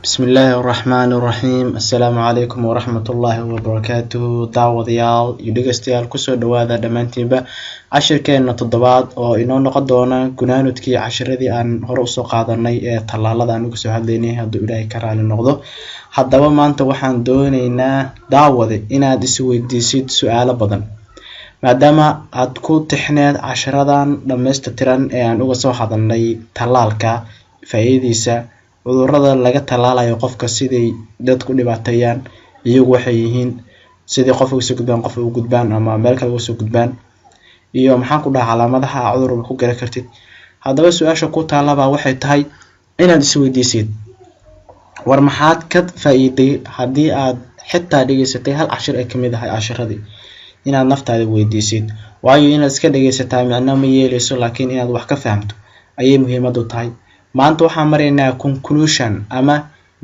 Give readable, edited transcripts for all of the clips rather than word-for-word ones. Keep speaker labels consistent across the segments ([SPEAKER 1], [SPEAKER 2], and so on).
[SPEAKER 1] بسم الله الرحمن الرحيم السلام عليكم ورحمة الله وبركاته دعوضيال يدقستيال كسو دوادا دمانتينبا عشركينا تضباد oo inoo noqon doona gunaanudkii cashiradii aan hore usoo qaadanay ee talaalada aan uga soo hadlaynay hadduu ilaahay ka raali noqdo. Haddaba maanta waxaan doonaynaa daawade inaad isweydiisid su'aalo badan maadaama aad ku tixneed cashiradan dhammaystiran ee aan uga soo hadalnay talaalka faa'iidadiisa cudurrada laga talaalayo qofka sidii dadku dhibaateeyaan iyagu waxay yihiin sidii qof uga soo gudbaan qof uga gudbaan ama meel kale uga soo gudbaan iyo maxaan ku dhahaa calaamadaha cudurka ku garan kartid. Haddaba su'aasha ku taalaba waxay tahay inaad isweydiisid war maxaad ka faa'iiday haddii aad xitaa dhageysatay hal cashir ay kamid ahay cashiradii inaad naftaada weydiisid waayo inaad iska dhageysataa macna ma yeelayso laakiin inaad wax ka fahamto ayay muhiimad u tahay. maanta waxaan maraynaa conclusion ama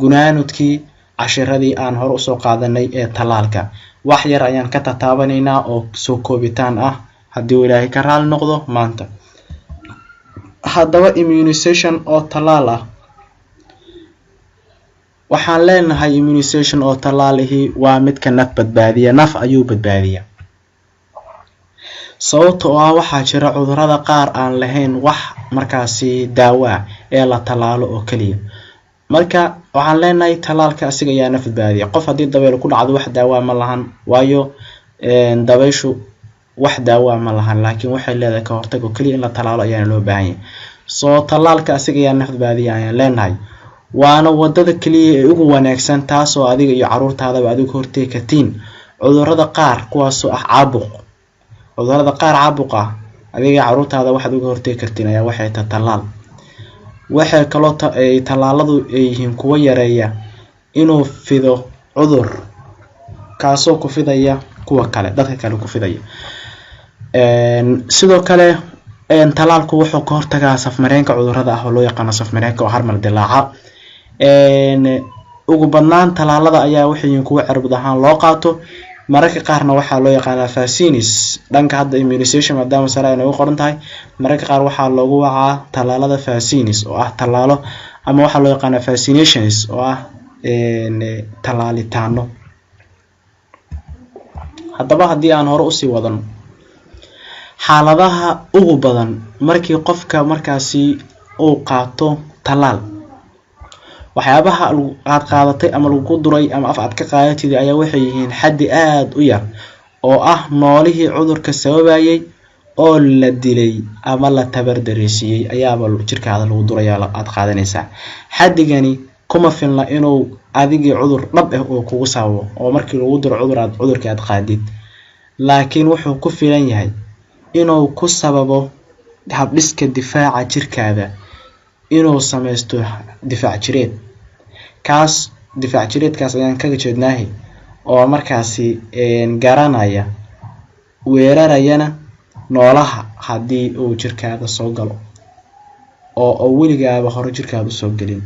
[SPEAKER 1] gunaanudkii cashiradii aan hore usoo qaadanay ee talaalka. wax yar ayaan ka taataabanaynaa oo soo koobitaan ah haddii ilaahay ka raali noqdo maanta. haddaba immunization oo talaal ah waxaan leenahay immunization oo talaalihi waa midka naf badbaadiya, naf ayuu badbaadiya. sababtoo ah waxaa jira cudurrada qaar aan lahayn wax markaasi daawo ah ee la talaalo oo kaliya. marka waxaan leenahay talaalka asiga ayaa naf badbaadiya. qof haddii dabeel ku dhacdo wax daawo ma lahan waayo dabayshu wax daawo ma lahan laakiin waxay leedahay ka hortag oo kaliya in la talaalo ayaa loo baahan yahay. soo talaalka asiga ayaa naf badbaadiya ayaan leenahay waana wadada kaliya ee ugu wanaagsan taasoo adiga iyo caruurtaadaba adigu hortegi kartiin cudurrada qaar kuwaasoo ah caabuq. cudurrada qaar caabuq ah adiga caruurtaada waxaad uga hortegi kartiin ayaa waxay tahay talaal. waxay kaloo talaaladu ay yihiin kuwa yareeya inuu fido cudur kaasoo ku fidaya kuwa kale dadka kale ku fidaya. sidoo kale talaalku wuxuu ka hortagaa safmareenka cudurrada ah oo loo yaqaan safmareenka oo harmal dilaaca. ugu badnaan talaalada ayaa waxay yihiin kuwa cirbad ahaan loo qaato mararka qaarna waxaa loo yaqaanaa vaccines. dhanka hadda immunization maadaama sare ay noogu qoran tahay mararka qaar waxaa loogu wacaa talaalada vaccines oo ah talaalo ama waxaa loo yaqaanaa vaccinations oo ah talaalitaano. haddaba haddii aan hore usii wadano xaaladaha ugu badan markii qofka markaasi uu qaato talaal waxyaabaha aad qaadatay ama lagu duray ama af aad ka qaadatid ayaa waxay yihiin xaddi aad u yar oo ah noolihii cudurka sababayay oo la dilay ama la tabardareysiiyay ayaaba jirkaada lagu duray aad qaadanaysaa. xaddigani kuma filna inuu adigii cudur dhab ah oo kugu sababo oo markii lagu duro cudurka aad qaadid laakiin wuxuu ku filan yahay inuu ku sababo habdhiska difaaca jirkaada inuu sameysto difaac jireed. kaas difaac jireedkaas ayaan kaga jeednaahay oo markaasi garanaya weerarayana noolaha haddii uu jirkaada soo galo oo weligaaba hore jirkaada soo gelin.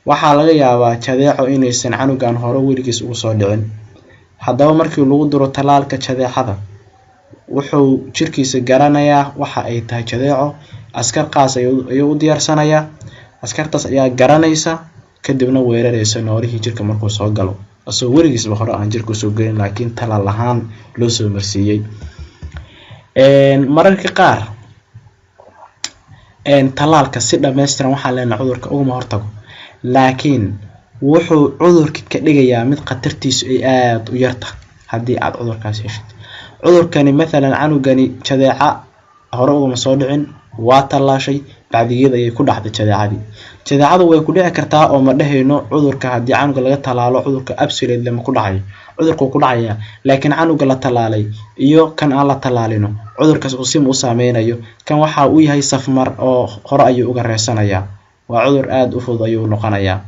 [SPEAKER 1] waxaa laga yaabaa jadeeco inaysan canugan hore weligiis ugu soo dhicin. haddaba markii lagu duro talaalka jadeecada wuxuu jirkiisa garanayaa waxa ay tahay jadeeco. askar qaas ayuu u diyaarsanayaa. askartaas ayaa garanaysa kadibna weeraraysa noolihii jirka markuu soo galo asoo weligiisba hore aan jirka soo gelin laakiin talaal ahaan loo soo marsiiyay. mararka qaar talaalka si dhammaystiran waxaa leenahay cudurka uguma hortago laakiin wuxuu cudurka ka dhigayaa mid khatartiisu ay aad u yarta haddii aad cudurkaas heshid. cudurkani mathalan canugani jadeeca hore uguma soo dhicin waa talaashay bacdigeeda ayay ku dhacday jadeecadii. jadeecadu way ku dhici kartaa oo ma dhahayno cudurka haddii canuga laga talaalo cudurka absolute lama ku dhacayo. cudurku ku dhacaya laakiin canuga la talaalay iyo kan aan la talaalino cudurkaas uu si u saameynayo. kan waxa uu yahay safmar oo hore ayuu uga reesanayaa. waa cudur aad u fudud ayuu noqonayaa.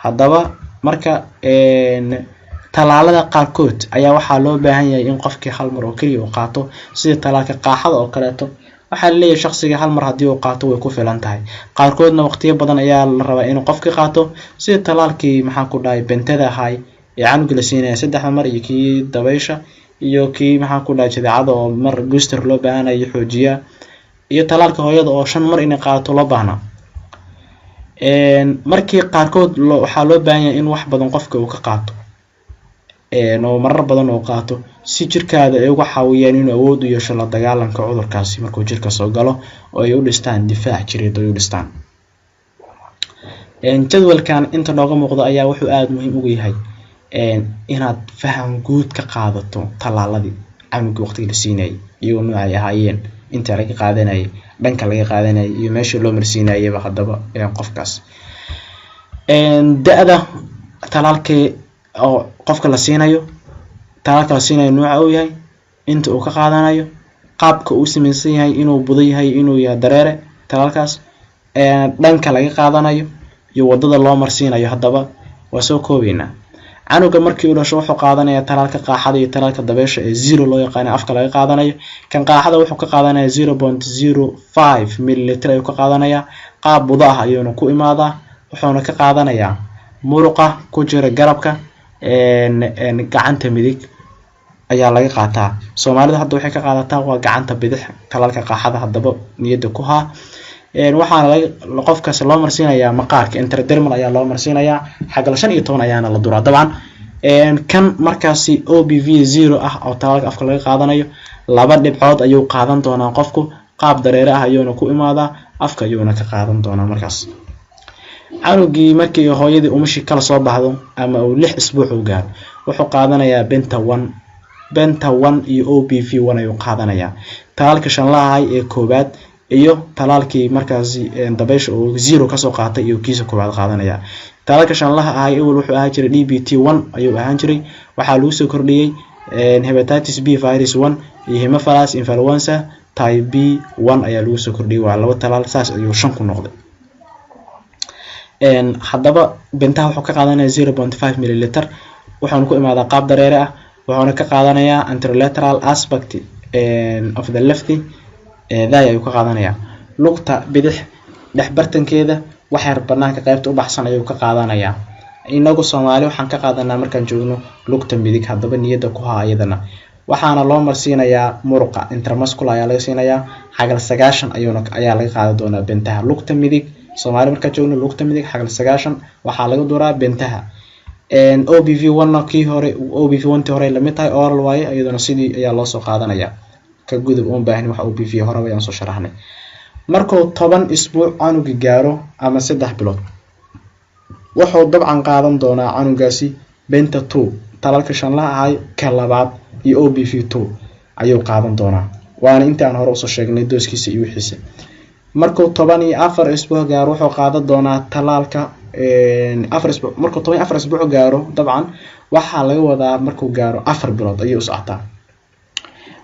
[SPEAKER 1] haddaba marka talaalada qaarkood ayaa waxaa loo baahan yahay in qofkii hal mar oo kaliya uu qaato sida talaalka qaaxada oo kaleeto. waxaa leeyahay shakhsiga hal mar haddii uu qaato way ku filan tahay. qaarkoodna waqtiyo badan ayaa la rabaa inuu qofkii qaato sida talaalkii maxaan ku dhahay bentada ahay ee canuga la siinaya 3 mar iyo kii dabaysha iyo kii maxaan ku dhahay jadeecada oo mar booster loo baahanayo xoojiya iyo talaalka hooyada oo 5 mar inay qaato loo baahna. markii qaarkood waxaa loo baahan yahay in wax badan qofka uu ka qaato oo marar badan uu qaato si jirkaada ay uga caawiyaan inuu awood u yeesho la dagaalanka cudurkaasi markuu jirka soo galo oo ay u dhistaan difaac jireed oo ay u dhistaan. jadwalkan inta nooga muuqdo ayaa wuxuu aad muhiim ugu yahay inaad faham guud ka qaadato talaaladii canuga waqtiga la siinayay iyo nooca ay ahaayeen inta laga qaadanayay dhanka laga qaadanayay iyo meesha loo marsiinayay hadaba qofkaas da'da talaalkii oo qofka la siinayo talaalka la siinayo nooca uu yahay inta uu ka qaadanayo qaabka uu sameeyay yahay inuu budo yahay inuu yahay dareere talaalkaas dhanka laga qaadanayo iyo wadada loo marsiinayo hadaba waa soo koobayna. canuga markii uu dhasho wuxuu qaadanayaa talaalka qaaxada iyo talaalka dabeesha ee 0 loo yaqaan afka laga qaadanayo. kan qaaxada wuxuu ka qaadanayaa 0.05 ml ayuu ka qaadanayaa qaab budo ah ayuuna ku imaadaa wuxuuna ka qaadanayaa muruqa ku jira garabka gacanta midig ayaa laga qaataa. Soomaalida hadda waxay ka qaadataa waa gacanta bidix talaalka qaaxada hadaba niyada ku haa waxaana qofkaas loo marsiinayaa maqaarka intradermal ayaa loo marsiinayaa xagal 15 ayaana la duraa dabcan kan markaasi OBV 0 ah oo talaalka afka laga qaadanayo 2 dhibcood ayuu qaadan doonaa qofku qaab dareere ah ayuuna ku imaadaa afka ayuuna ka qaadan doonaa. markaas canugii markii hooyadii umushi kala soo baxdo ama uu 6 isbuuc u gaaro wuxuu qaadanayaa benta 1 iyo OBV 1 ayuu qaadanayaa. talaalka shanlahay ee koobaad iyo talaalkii markaasi dabeesha oo 0 ka soo qaatay iyo kiisa koobaad qaadanaya. talaalka shanlaha ahay wuxuu ahaan jiray DBT 1 ayuu ahaan jiray waxa lagu soo kordhiyay hepatitis B virus 1 iyo hemophilus influenza type B1 ayaa lagu soo kordhiyay waa laba talaal saas ayuu 5 ku noqday. hadaba bentaha wuxuu ka qaadanayaa 0.5 ml wuxuuna ku imaadaa qaab dareere ah wuxuuna ka qaadanayaa anterolateral aspect of the left daay ayuu ka qaadanayaa. lugta bidix dhex bartankeeda wax yar banaanka qaybta u baxsan ayuu ka qaadanayaa. inagu Soomaali waxaan ka qaadanaa markaan joogno lugta midig hadaba niyada ku haa iyadana waxaana loo marsiinayaa muruqa intramuscular ayaa laga siinayaa xagal 9 ayaa laga qaadan doonaa bentaha lugta midig. Soomaali markaan joogno lugta midig xagal 9 waxaa laga duraa bentaha. OBV 1 kii hore OBV 1 tii hore la mid tahay oral waaye iyadana sidii ayaa loo soo qaadanayaa ka gudub oo baahan wax OBV hore ayaan soo sharaxnay. markuu 10 isbuuc canuga gaaro ama 3 bilood wuxuu dabcan qaadan doonaa canugaasi benta 2 talaalka shanlaha ahay ka labaad iyo OBV 2 ayuu qaadan doonaa waana inta aan hore u soo sheegnay dooskiisa iyo wixiisa. markuu 14 isbuuc gaaro wuxuu qaadan doonaa talaalka 4 isbuuc. markuu 14 isbuuc gaaro dabcan waxa laga wadaa markuu gaaro 4 bilood ayuu u socotaa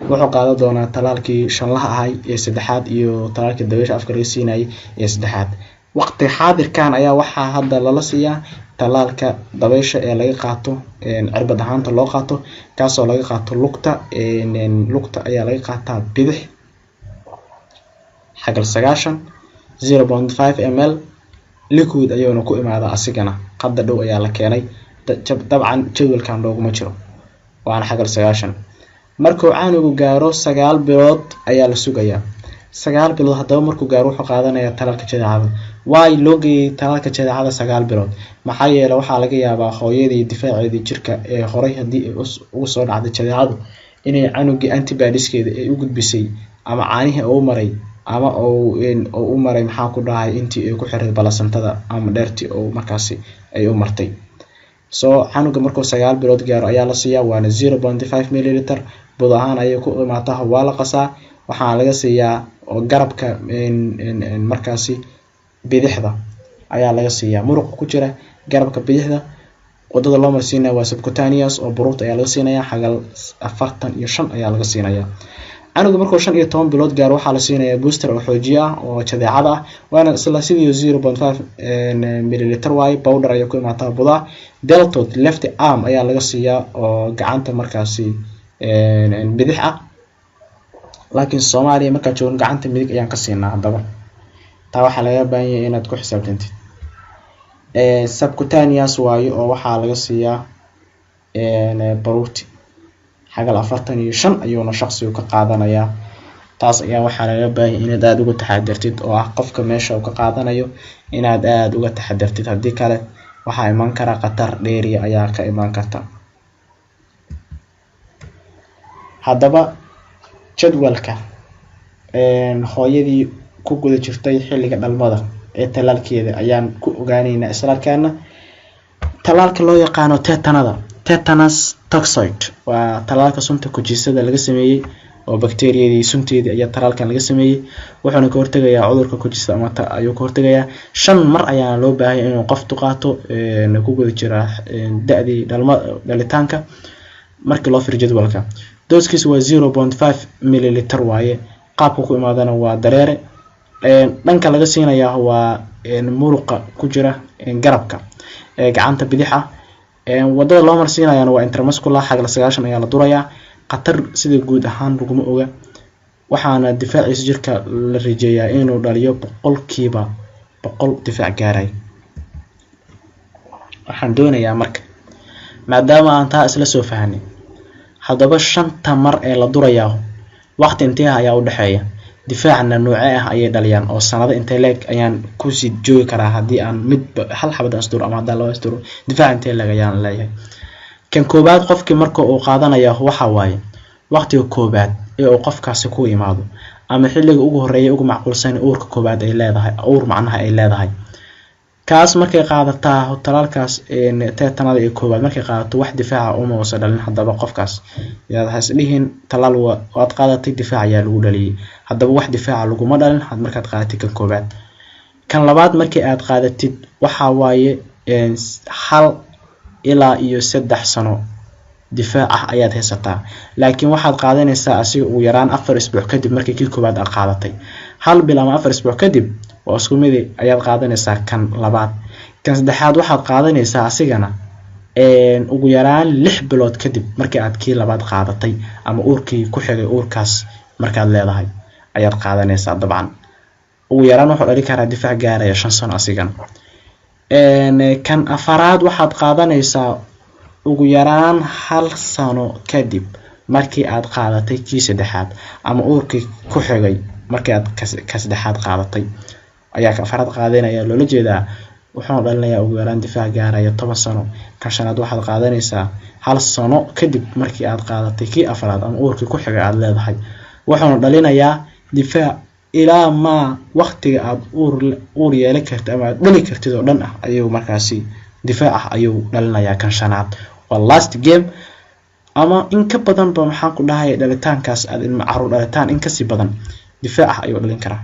[SPEAKER 1] wuxuu qaadan doonaa talaalkii shanlaha ahay ee 3aad iyo talaalka dabeesha afka laga siinayay ee 3aad. waqti xaadirkan ayaa waxa hadda lala siiyaa talaalka dabeesha ee laga qaato cirbad ahaanta loo qaato kaasoo laga qaato lugta ayaa laga qaataa bidix xagal 9 0.5 ml liquid ayuuna ku imaadaa asigana qadda dhow ayaa la keenay dabcan jadwalkan looguma jiro waana xagal 9. markuu canugu gaaro 9 bilood ayaa la sugayaa 9 bilood hadaba markuu gaaro wuxuu qaadanayaa talaalka jadeecada. waay loo geeyay talaalka jadeecada 9 bilood maxaa yeelay waxaa laga yaabaa hooyadii difaaceedii jirka ee horay hadii ay ugu soo dhacday jadeecadu inay canugii antibodieskeeda ay u gudbisay ama caanihi uu maray ama uu maray maxaa ku dhahay intii ay ku xiray balasantada ama dheertii oo markaasi ay u martay. canuga markuu 9 bilood gaaro ayaa la siiyaa waana 0.5 ml bud ahaan ayay ku imaataa waa la qasaa waxaa laga siiyaa oo garabka markaasi bidixda ayaa laga siiyaa muruqa ku jira garabka bidixda wadada loo marsiinayo waa subcutaneous oo buruurta ayaa laga siinayaa xagal 45 ayaa laga siinayaa. canuga markuu 15 bilood gaaro waxaa la siinayaa booster oo xoojiye ah oo jadeecada ah waana isla sidii 0.5 ml waaye powder ayaa ku imaataa budaa. deltoid left arm ayaa laga siiyaa oo gacanta markaasi bidix ah laakiin Soomaaliya marka joogno gacanta midig ayaan ka siinaa hadaba taa waxa laga baahan yahay inaad ku xisaabtantid. subcutaneous waaye oo waxaa laga siiyaa baruurti xagal 45 ayuuna shakhsigu ka qaadanayaa taas ayaa waxaa laga baahan inaad aad uga taxadartid oo ah qofka meesha uu ka qaadanayo inaad aad uga taxadartid haddii kale waxaa iman kara khatar dheeri ayaa ka iman karta. haddaba jadwalka hooyadii ku guda jirtay xilliga dhalmada ee talaalkeeda ayaan ku ogaanaynaa islamarkaana talaalka loo yaqaano tetanus toxoid waa talaalka sunta kujisada laga sameeyay oo bakteeriyadii sunteedii ayaa talaalkan laga sameeyay wuxuuna ka hortagayaa cudurka kujista ama ayuu ka hortagayaa 5 mar ayaa loo baahan yahay inuu qoftu qaato ku guda jira da'dii dhalitaanka markii loo fiiriyo jadwalka. dooskiisu waa 0.5 ml waaye, qaabku ku imaadana waa dareere, dhanka laga siinayaa waa muruqa ku jira garabka gacanta bidix ah, wadada loo marsiinayana waa intramuscular xagal 9 ayaa la durayaa. qatar sida guud ahaan laguma oga, waxaana difaaciisa jirka la rajeeyaa inuu dhaliyo 100% difaac gaaray. waxaan doonayaa marka maadaama aan taa isla soo fahanay, haddaba 5 mar ee la durayaa waqti intee ayaa u dhaxeeya, difaacna noocee ah ayay dhaliyaan, oo sanado intee leeg ayaan ku sii joogi karaa haddii aan mid hal xabad astur ama haddii laba astur difaac intee leeg ayaan leeyahay. kan koobaad qofkii marka uu qaadanaya waxa waaye waqtiga koobaad ee uu qofkaasi ku imaado ama xilliga ugu horeeya ugu macquulsan uurka koobaad ay leedahay uur macnaha ay leedahay. kaas markay qaadataa talaalkaas tetanada ee koobaad markay qaadato wax difaaca uma wasa dhalin. haddaba qofkaas yaad haslihin talaal waad qaadatay difaac ayaa lagu dhaliyay, haddaba wax difaaca laguma dhalin had markaad qaadatay kan koobaad. kan labaad markii aad qaadatid waxa waaye 1 ilaa iyo 3 sano difaac ah ayaad haysataa, laakiin waxaad qaadanaysaa asiga ugu yaraan 4 isbuuc kadib markii kii koobaad aad qaadatay. 1 bil ama 4 isbuuc kadib oo isku mid ayaad qaadanaysaa kan labaad. kan saddexaad waxaad qaadanaysaa asigana ugu yaraan 6 bilood kadib markii aad kii labaad qaadatay ama uurkii ku xigay uurkaas markaad leedahay ayaad qaadanaysaa. dabcan ugu yaraan wuxuu dhali karaa difaac gaaraya 5 sano asigana. kan afaraad waxaad qaadanaysaa ugu yaraan 1 sano kadib markii aad qaadatay kii saddexaad ama uurkii ku xigay markii aad ka saddexaad qaadatay ayaa ka afaraad qaadanaya. loola jeedaa wuxuu dhalinayaa ugu yaraan difaac gaaraya 10 sano. kan shanaad waxaad qaadanaysaa 1 sano kadib markii aad qaadatay kii afaraad ama uurkii ku xigay aad leedahay, wuxuuna dhalinayaa difaac ilaa ma waqtiga aad uur yeelan kartid ama aad dhali kartid oo dhan ah ayuu markaasi difaac ah ayuu dhalinayaa. kan shanaad waa last game ama in ka badan ba maxaan ku dhahay dhalitaankaas aad ilma caruur dhalitaan in ka sii badan difaac ah ayuu dhalin karaa.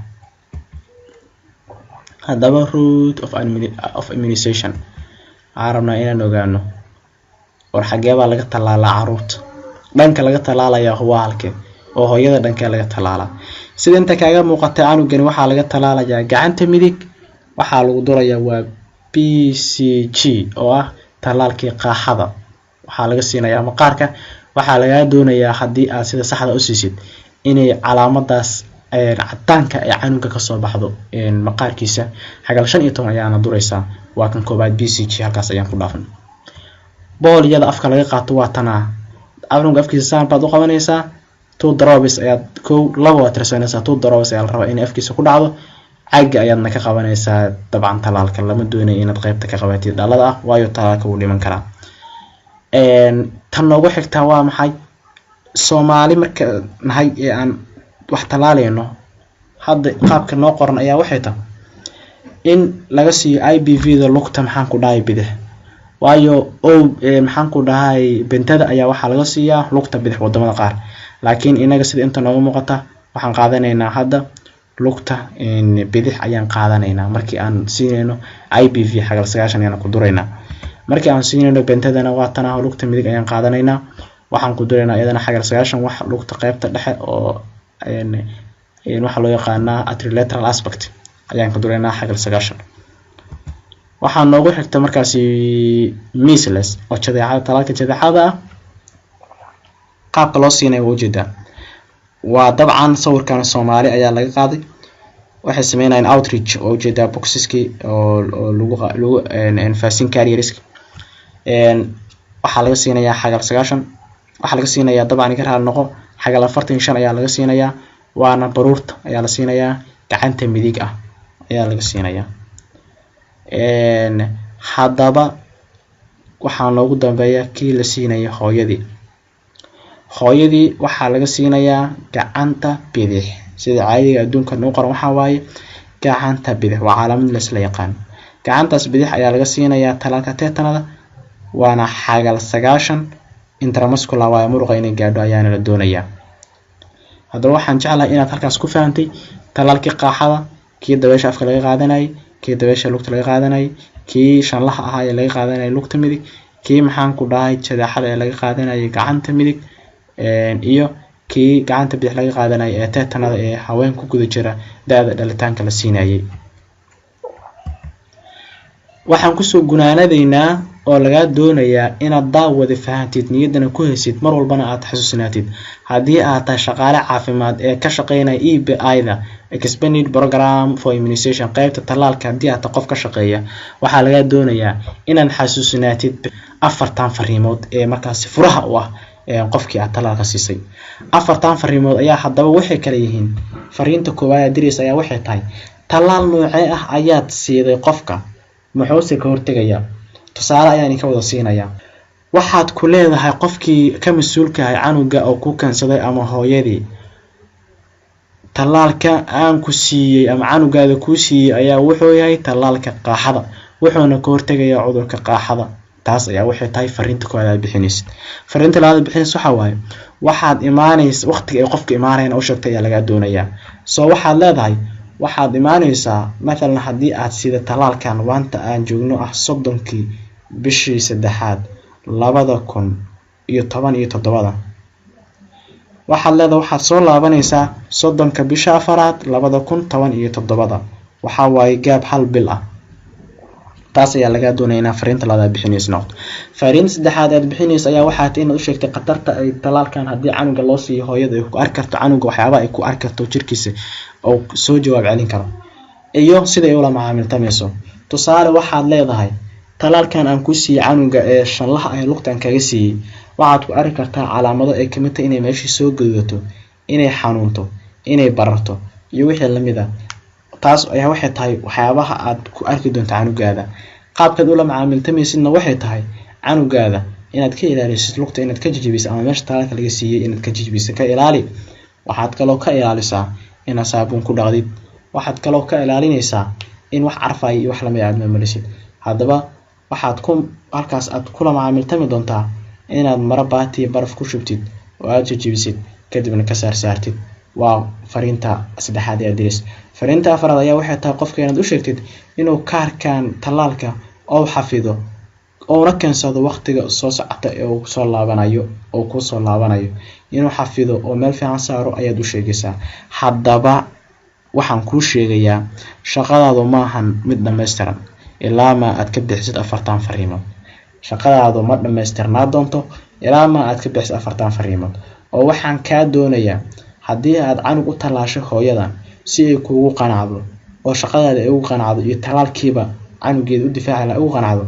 [SPEAKER 1] haddaba route of immunization arabna inaan ogaano war xagee baa laga talaalaa caruurta. dhanka laga talaalayaa waa halkee oo hooyada dhanka laga talaalaa. sida inta kaaga muuqata anugani waxaa laga talaalayaa gacanta midig, waxaa lagu durayaa waa BCG oo ah talaalkii qaaxada. waxaa laga siinayaa maqaarka, waxaa laga doonayaa haddii aad sida saxda u siisid inay calaamadaas cadaanka ee canuga ka soo baxdo maqaarkiisa. xagal 15 ayaana duraysaa. waa kan koobaad BCG, halkaas ayaan ku dhaafan. booliyada afka laga qaato waa tanaa canuga afkiisa saan baad u qabanaysaa 2 drops ayaad 2 tirsanaysaa. 2 drops ayaa la rabaa in afkiisa ku dhacdo. caaga ayaadna ka qabanaysaa. dabcan talaalka lama doonayo inaad qaybta ka qabatid dhalada ah waayo talaalka wuu dhiman karaa. tan noogu xigtaa waa maxay? Soomaali marka nahay ee aan wax talaaleyno hadda qaabka noo qoran ayaa waxay tahay in laga siiyo IBV da lugta maxaan ku dhahay bidix, waayo maxaan ku dhahay bentada ayaa waxaa laga siiyaa lugta bidix wadamada qaar, laakiin inaga sida inta noogu muuqata waxaan qaadanaynaa hadda lugta bidix ayaan qaadanaynaa. markii aan siinayno IBV xagal 9 ayaan ku duraynaa. markii aan siinayno bentadana waa tan ah lugta midig ayaan qaadanaynaa. waxaan ku duraynaa iyadana xagal 9 wax lugta qaybta dhexe oo waxa loo yaqaanaa atrilateral aspect ayaan ku duraynaa xagal 9. waxaan noogu xigta markaasi measles oo jadeecada talaalka jadeecada ah. qaabka loo siinayo waa ujeedaa. waa dabcan sawirkan Soomaali ayaa laga qaaday. waxay sameynayaan outreach oo ujeedaa boxeski oo lagu vaccine carriers. waxaa laga siinayaa xagal 9. waxaa laga siinayaa dabcan iga raal noqo xagal 45 ayaa laga siinayaa. waana baruurta ayaa la siinayaa, gacanta midig ah ayaa laga siinayaa. Haddaba waxaa noogu dambeeya kii la siinayo hooyadii. Hooyadii waxaa laga siinayaa gacanta bidix, sida caadiga adduunka noo qoran waxaa waaye gacanta bidix, waa calaamad la isla yaqaan. gacantaas bidix ayaa laga siinayaa talaalka teetanada, waana xagal 90 intramuscular waa muruqa inay gaadho ayaana la doonayaa. haddaba waxaan jeclahay inaad halkaas ku fahantay talaalkii qaaxada, kii dabeesha afka laga qaadanayay, kii dabeesha lugta laga qaadanayay, kii shanlaha ahaa ee laga qaadanayay lugta midig, kii maxaan ku dhahay jadeexada ee laga qaadanayay gacanta midig, iyo kii gacanta bidix laga qaadanayay ee teetanada ee haween ku guda jira da'da dhalitaanka la siinayay. waxaan kusoo gunaanadeynaa oo laga doonayaa inaad daawada fahantid, niyadana ku haysid, mar walbana aad xasuusnaatid. haddii aad tahay shaqaale caafimaad ee ka shaqeynaya EPI-da Expanded Program for Immunization qaybta talaalka, haddii aad tahay qof ka shaqeeya, waxaa laga doonayaa inaad xasuusnaatid 4 fariimood ee markaas furaha u ah qofkii aad talaalka siisay. 4 fariimood ayaa haddaba waxay kala yihiin: fariinta koowaad ee diris ayaa waxay tahay talaal noocee ah ayaad siiday qofka, muxuu ka hortagaya. tusaale ayaan ka wada siinayaa. waxaad ku leedahay qofkii ka mas'uulka ah canuga oo ku kansaday ama hooyadii, talaalka aan ku siiyay ama canugaada ku siiyay ayaa wuxuu yahay talaalka qaaxada, wuxuuna ka hortagayaa cudurka qaaxada. taas ayaa waxay tahay fariinta koowaad bixinaysid. fariinta labaad bixinaysid waxa waaye waxaad imaanaysaa waqtiga ay qofka imaanayna u sheegtay ayaa laga doonayaa. soo waxaad leedahay waxaad imaanaysaa مثلا haddii aad sida talaalkan waanta aan joogno ah 30kii bishii 3aad 2017, waxaad leedahay waxaad soo laabanaysaa 30ka bisha 4aad 2017, waxaa waaye gaab 1 bil ah. taas ayaa laga doonayaa inaad fariinta labaad bixinaysid noqoto. fariinta saddexaad aad bixinaysid ayaa waxaa tahay inaad u sheegtay khatarta ay talaalkan haddii canuga loo siiyo hooyada ay ku arki karto, canuga waxyaabaha ay ku arki karto jirkiisa oo soo jawaab celin karo, iyo sida ay ula macaamiltamayso. tusaale waxaad leedahay talaalkan aan ku siiyay canuga ee shanlaha ah lugtan kaga siiyay, waxaad ku arki kartaa calaamado ay kamid tahay inay meeshii soo gaduudato, inay xanuunto, inay bararto iyo wixii la mid ah. taas ayaa waxay tahay waxyaabaha aad ku arki doonto canugaada. qaabkaad ula macaamiltamaysidna waxay tahay canugaada inaad ka ilaalisid lugta inaad ka jijibiso ama meesha talaalka laga siiyay inaad ka jijibiso, ka ilaali. waxaad kaloo ka ilaalisaa inaad saabuun ku dhaqdid. waxaad kaloo ka ilaalinaysaa in wax carfay iyo wax la mid ah aad mamalisid. haddaba waxaad halkaas aad kula macaamiltami doontaa inaad maro baati baraf ku shubtid oo aad jijibisid kadibna ka saartid. waa fariinta saddexaad ee diris. fariinta afraad ayaa waxay tahay qofka inaad u sheegtid inuu kaarkan talaalka oo xafido oo na kansado waqtiga soo socota ee uu soo laabanayo oo ku soo laabanayo, inuu xafido oo meel fiican saaro ayaad u sheegaysaa. haddaba waxaan kuu sheegayaa shaqadaadu maahan mid dhammaystiran ilaa ma aad ka bixisid 4 fariimood. shaqadaadu ma dhammaystirnaa doonto ilaa ma aad ka bixisid 4 fariimood. oo waxaan kaa doonayaa haddii aad canug u talaasho hooyadan si ay kuugu qanacdo oo shaqadaada ay ugu qanacdo iyo talaalkiiba canugeeda u difaaci lahaa ugu qanacdo,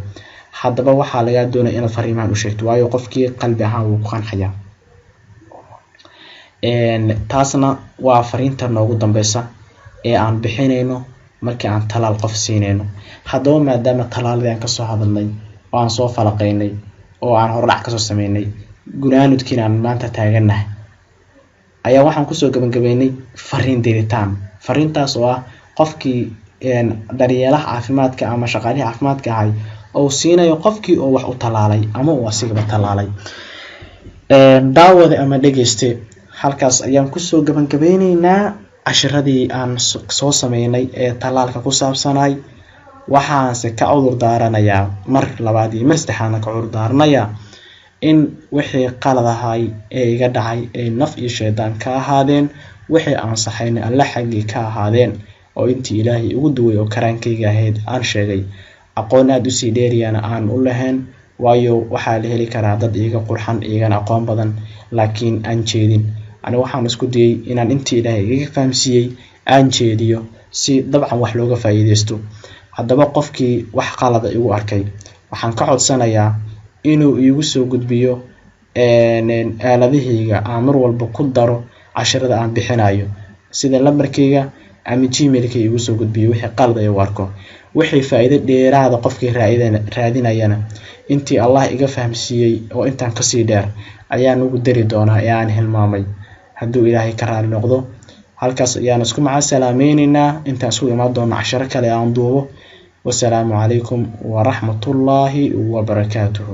[SPEAKER 1] haddaba waxaa laga doonayaa inaad fariimahan u sheegto, waayo qofkii qalbi ahaan wuu ku qancaya. taasna waa fariinta noogu dambeysa ee aan bixinayno markii aan talaal qof siinayno. haddaba maadaama talaaladii aan kasoo hadalnay oo aan soo falaqaynay oo aan hordhac kasoo sameynay, gunaanudkiina aan maanta taaganahay, ayaa waxaan kusoo gabagabeynay fariin diritaan. fariintaas oo ah qofkii daryeelaha caafimaadka ama shaqaalaha caafimaadka ahay oo siinayo qofkii oo wax u talaalay ama uu asigaba talaalay. daawada ama dhageyste, halkaas ayaan kusoo gabagabeynaynaa cashiradii aan soo sameynay ee talaalka ku saabsanay. waxaanse ka cudur daaranayaa mar labaad iyo mar saddexaadna ka cudur daaranayaa in wixii qalad ahay ee iga dhacay ay naf iyo shaydaan ka ahaadeen, wixii aan saxayn alla xaggii ka ahaadeen, oo intii ilaahay ugu duway oo karaankayga ahayd aan sheegay. aqoon aad u sii dheeriyana aan u lahayn, waayo waxaa la heli karaa dad iiga qurxan iigana aqoon badan laakiin aan jeedin. aniga waxaan isku dayay inaan intii ilaahay iga fahamsiiyey aan jeediyo si dabcan wax looga faa'iideysto. haddaba qofkii wax qalada igu arkay waxaan ka codsanayaa inuu iigu soo gudbiyo aaladahayga aan mar walba ku daro cashirada aan bixinayo. sida lambarkayga ama gmailka igu soo gudbiyo wixii qalad ay u arko. wixii faa'iido dheeraada qofkii raadinayana intii Allah iga fahamsiiyay oo intaan ka sii dheer ayaan ugu dari doonaa ee aan hilmaamay hadduu Ilaahay ka raali noqdo. halkaas ayaan isku macasalaamaynaa intaan isku imaan doona casharo kale aan duubo. wassalaamu calaykum wa rahmatullaahi wa barakaatuhu.